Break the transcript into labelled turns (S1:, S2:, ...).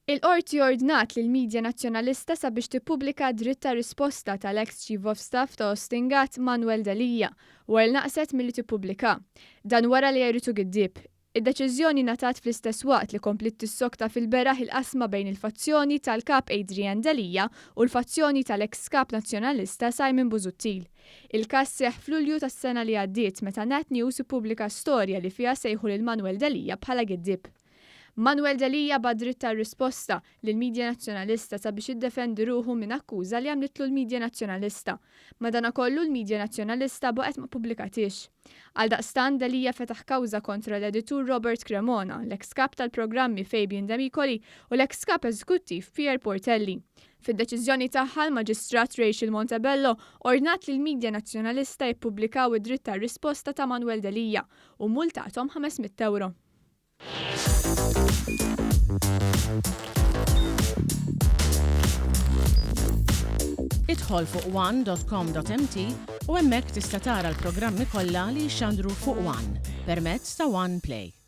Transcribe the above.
S1: Il-qorti ordnat lill-midja Nazzjonalista sabiex tippubblika dritt ta' risposta tal-eks Chief of Staff ta' Austin Gatt Manuel Delia wara naqset milli tippubblika. Dan wara li għajjritu Giddieb. Id-deċiżjoni ngħatat fl-istess waqt li komplit tissokta fil-beraħ il-qasma bejn il-fazzjoni tal-Kap Adrian Delia u l-fazzjoni tal-eks Kap Nazzjonalista Simon Busuttil. Il-każ seħħ f'Lulju tas-sena li għaddiet meta Net News ippubblika storja li fiha sejħu lil Manuel Delia bħala Giddieb. Manuel Delia bad dritt tar-risposta lill-midja Nazzjonalista sabiex jiddefendi ruħu minn akkuża li għamlitlu l-midja Nazzjonalista. Madankollu l-midja Nazzjonalista baqgħet ma pubblikatix. Għaldaqstant Delia fetaħ kawża kontra l-editur Robert Cremona, l-eks kap tal-programmi Bejn u l-eks kap eżekuttiv Pierre Portelli. Fid-deċiżjoni tagħha l-Maġistrat Rachel Montebello ordnat lill-midja Nazzjonalista jippubblikaw id-dritt tar-risposta ta' Manuel Delia u multathom €500.
S2: Idħol fuq one.com.mt u hemmhekk tista' tara l-programmi kollha li jxandru fuq One permezz ta' One Play.